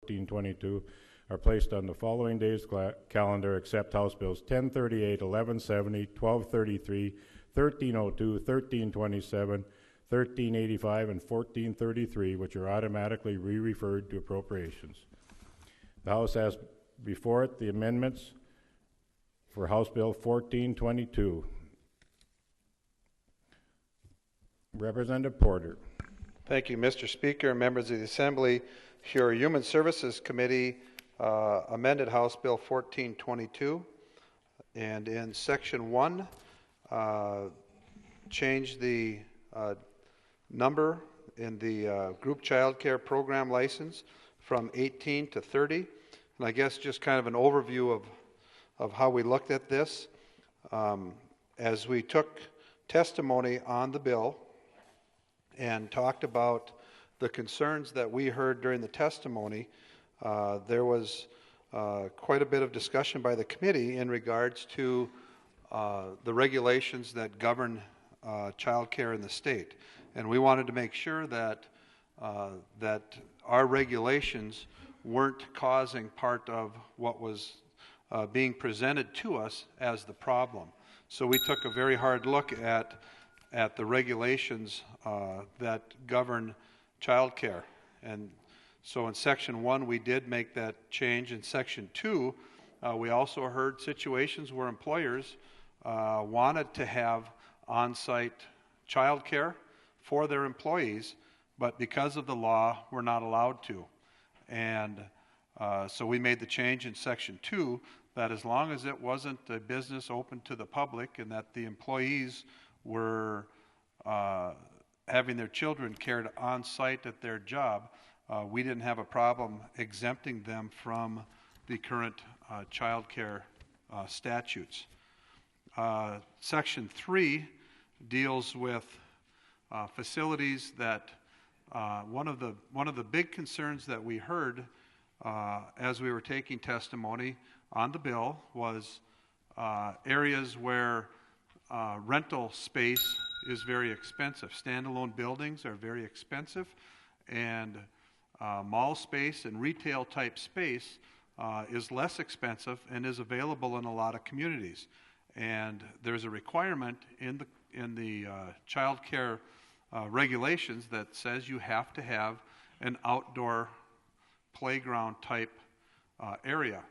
1422 are placed on the following day's calendar except House Bills 1038, 1170, 1233, 1302, 1327, 1385, and 1433, which are automatically re-referred to appropriations. The House has before it the amendments for House Bill 1422. Representative Porter. Thank you, Mr. Speaker, members of the Assembly. Your Human Services Committee amended House Bill 1422, and in Section 1, changed the number in the group child care program license from 18 to 30. And I guess just kind of an overview of how we looked at this. As we took testimony on the bill and talked about the concerns that we heard during the testimony, there was quite a bit of discussion by the committee in regards to the regulations that govern child care in the state. And we wanted to make sure that our regulations weren't causing part of what was being presented to us as the problem. So we took a very hard look at the regulations that govern child care. And so in Section 1, we did make that change. In Section 2, we also heard situations where employers wanted to have on-site child care for their employees, but because of the law, were not allowed to. And so we made the change in Section 2 that as long as it wasn't a business open to the public and that the employees were having their children cared on site at their job, we didn't have a problem exempting them from the current child care statutes. Section 3 deals with facilities that one of the big concerns that we heard as we were taking testimony on the bill was areas where rental space is very expensive. Standalone buildings are very expensive, and mall space and retail type space is less expensive and is available in a lot of communities. And there's a requirement in the child care regulations that says you have to have an outdoor playground type area,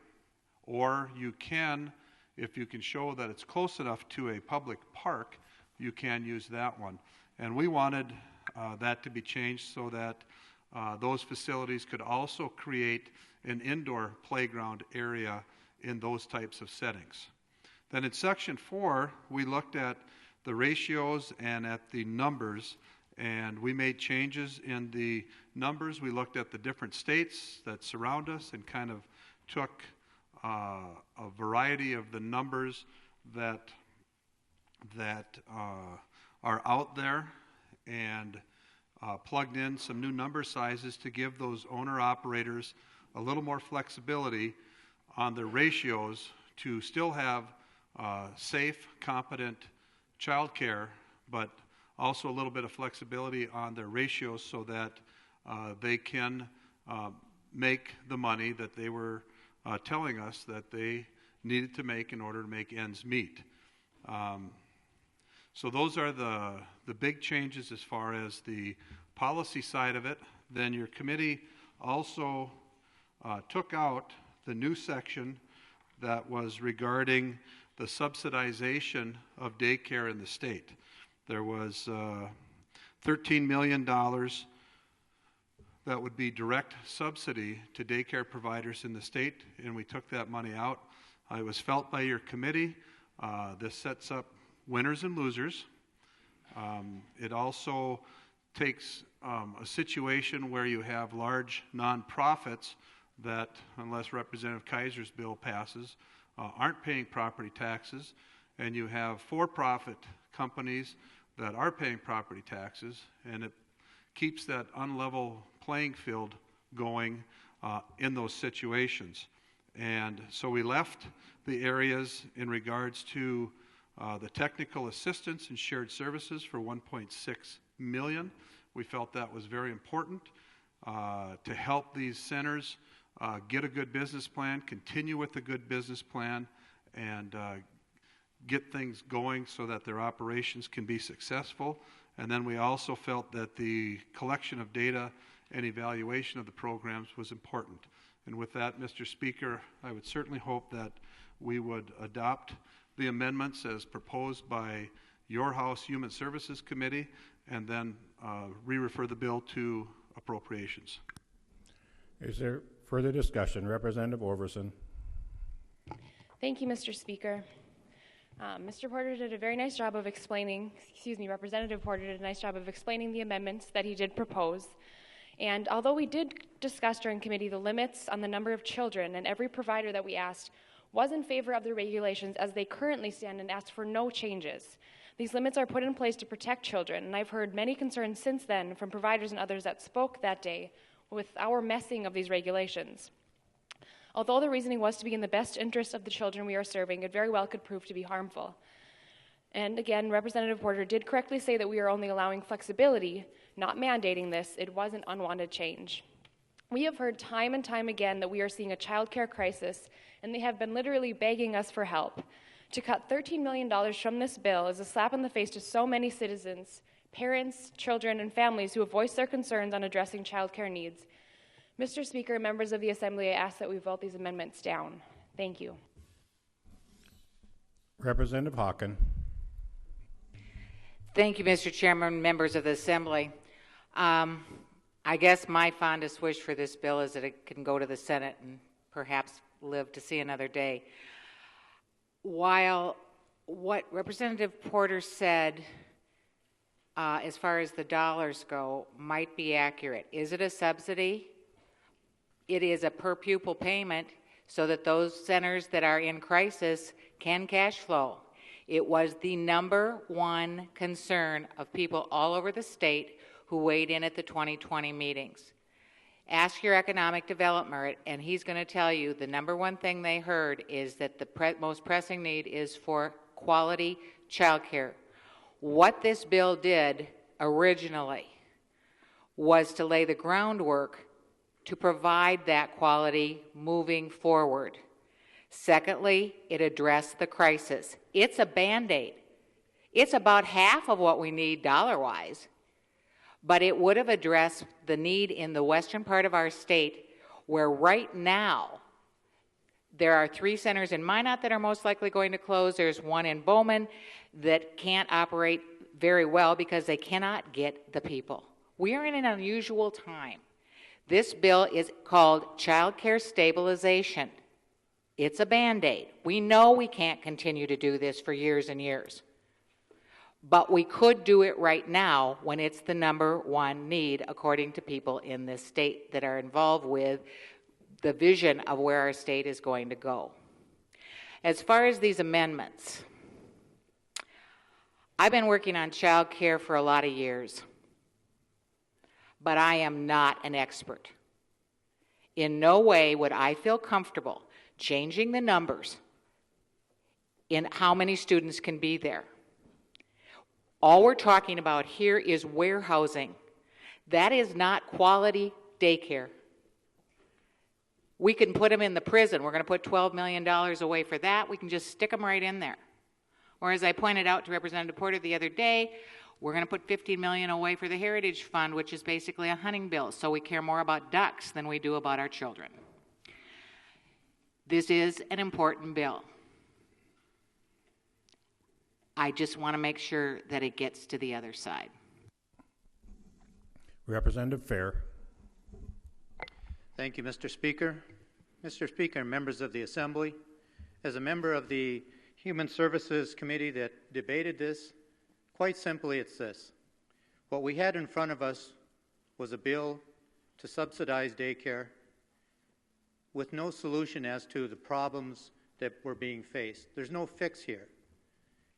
or you can, if you can show that it's close enough to a public park, you can use that one. And we wanted that to be changed so that those facilities could also create an indoor playground area in those types of settings. Then in Section 4, we looked at the ratios and at the numbers, and we made changes in the numbers. We looked at the different states that surround us and kind of took a variety of the numbers that are out there and plugged in some new number sizes to give those owner-operators a little more flexibility on their ratios to still have safe, competent child care, but also a little bit of flexibility on their ratios so that they can make the money that they were telling us that they needed to make in order to make ends meet. So those are the big changes as far as the policy side of it. Then your committee also took out the new section that was regarding the subsidization of daycare in the state. There was $13 million that would be direct subsidy to daycare providers in the state, and we took that money out. It was felt by your committee. This sets up winners and losers. It also takes a situation where you have large nonprofits that, unless Representative Kaiser's bill passes, aren't paying property taxes, and you have for-profit companies that are paying property taxes, and it keeps that unlevel playing field going in those situations. And so we left the areas in regards to the technical assistance and shared services for $1.6 million. We felt that was very important to help these centers get a good business plan, continue with the good business plan, and get things going so that their operations can be successful. And then we also felt that the collection of data and evaluation of the programs was important. And with that, Mr. Speaker, I would certainly hope that we would adopt the amendments as proposed by your House Human Services Committee, and then re-refer the bill to appropriations. Is there further discussion? Representative Overson. Thank you, Mr. Speaker. Mr. Porter did a very nice job of explaining, Representative Porter did a nice job of explaining the amendments that he did propose. And although we did discuss during committee the limits on the number of children, and every provider that we asked was in favor of the regulations as they currently stand and asked for no changes. These limits are put in place to protect children, and I've heard many concerns since then from providers and others that spoke that day with our messing of these regulations. Although the reasoning was to be in the best interest of the children we are serving, it very well could prove to be harmful. And again, Representative Porter did correctly say that we are only allowing flexibility, not mandating this. It was an unwanted change. We have heard time and time again that we are seeing a child care crisis, and they have been literally begging us for help. To cut $13 million from this bill is a slap in the face to so many citizens, parents, children, and families who have voiced their concerns on addressing child care needs. Mr. Speaker, members of the Assembly, I ask that we vote these amendments down. Thank you. Representative Hawken. Thank you, Mr. Chairman, members of the Assembly. I guess my fondest wish for this bill is that it can go to the Senate and perhaps live to see another day. While what Representative Porter said as far as the dollars go might be accurate, is it a subsidy? It is a per pupil payment so that those centers that are in crisis can cash flow. It was the #1 concern of people all over the state who weighed in at the 2020 meetings. Ask your economic development, and he's going to tell you the #1 thing they heard is that the most pressing need is for quality child care. What this bill did originally was to lay the groundwork to provide that quality moving forward. Secondly, it addressed the crisis. It's a Band-Aid. It's about half of what we need dollar-wise, but it would have addressed the need in the western part of our state where right now there are 3 centers in Minot that are most likely going to close. There's one in Bowman that can't operate very well because they cannot get the people. We are in an unusual time. This bill is called Child Care Stabilization. It's a Band-Aid. We know we can't continue to do this for years and years. But we could do it right now when it's the #1 need, according to people in this state that are involved with the vision of where our state is going to go. As far as these amendments, I've been working on child care for a lot of years, but I am not an expert. In no way would I feel comfortable changing the numbers in how many students can be there. All we're talking about here is warehousing. That is not quality daycare. We can put them in the prison. We're going to put $12 million away for that. We can just stick them right in there. Or as I pointed out to Representative Porter the other day, we're going to put $15 million away for the Heritage Fund, which is basically a hunting bill. So we care more about ducks than we do about our children. This is an important bill. I just want to make sure that it gets to the other side. Representative Fair. Thank you, Mr. Speaker. Mr. Speaker, members of the Assembly, as a member of the Human Services Committee that debated this, quite simply it's this. What we had in front of us was a bill to subsidize daycare with no solution as to the problems that were being faced. There's no fix here.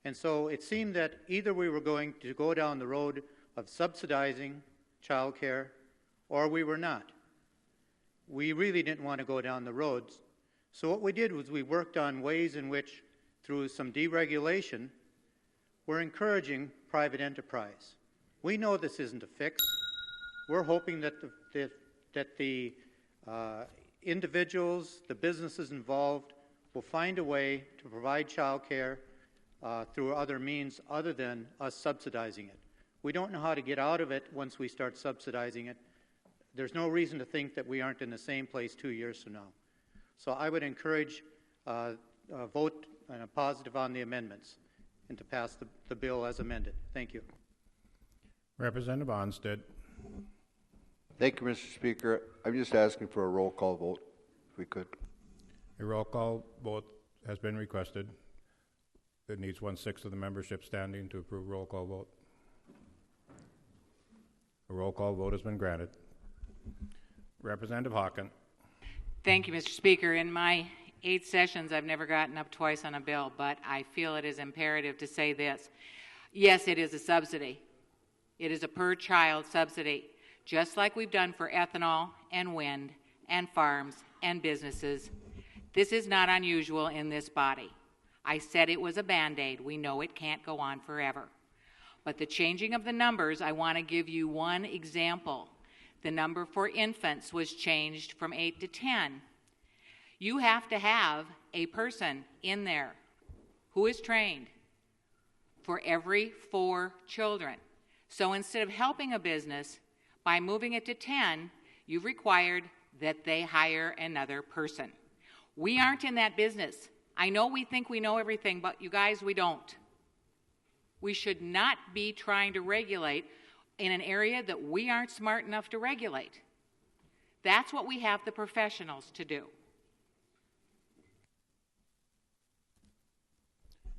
And so it seemed that either we were going to go down the road of subsidizing childcare or we were not. We really didn't want to go down the roads. So what we did was we worked on ways in which, through some deregulation, we're encouraging private enterprise. We know this isn't a fix. We're hoping that the individuals, the businesses involved will find a way to provide child care through other means other than us subsidizing it. We don't know how to get out of it once we start subsidizing it. There's no reason to think that we aren't in the same place 2 years from now. So I would encourage a vote and a positive on the amendments and to pass the bill as amended. Thank you. Representative Onstead. Thank you, Mr. Speaker. I'm just asking for a roll call vote, if we could. A roll call vote has been requested. It needs 1/6 of the membership standing to approve roll call vote. A roll call vote has been granted. Representative Hawken. Thank you, Mr. Speaker. In my 8 sessions, I've never gotten up twice on a bill, but I feel it is imperative to say this. Yes, it is a subsidy. It is a per-child subsidy, just like we've done for ethanol and wind and farms and businesses. This is not unusual in this body. I said it was a Band-Aid. We know it can't go on forever. But the changing of the numbers, I want to give you one example. The number for infants was changed from 8 to 10. You have to have a person in there who is trained for every 4 children. So instead of helping a business by moving it to 10, you've required that they hire another person. We aren't in that business. I know we think we know everything, but you guys, we don't. We should not be trying to regulate in an area that we aren't smart enough to regulate. That's what we have the professionals to do.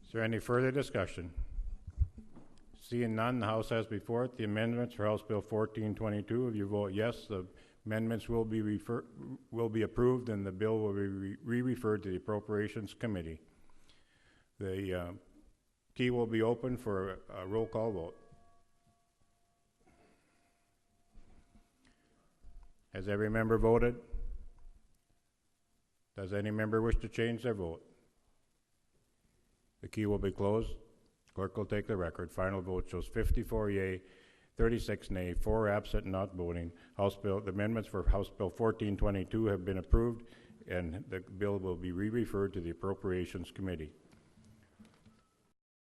Is there any further discussion? Seeing none, the House has before it the amendments for House Bill 1422. If you vote yes, the amendments will be approved and the bill will be re-referred to the Appropriations Committee. The key will be open for a roll call vote. Has every member voted? Does any member wish to change their vote? The key will be closed. Clerk will take the record. Final vote shows 54 yea, 36 nay, 4 absent, not voting. The amendments for House Bill 1422 have been approved, and the bill will be re-referred to the Appropriations Committee.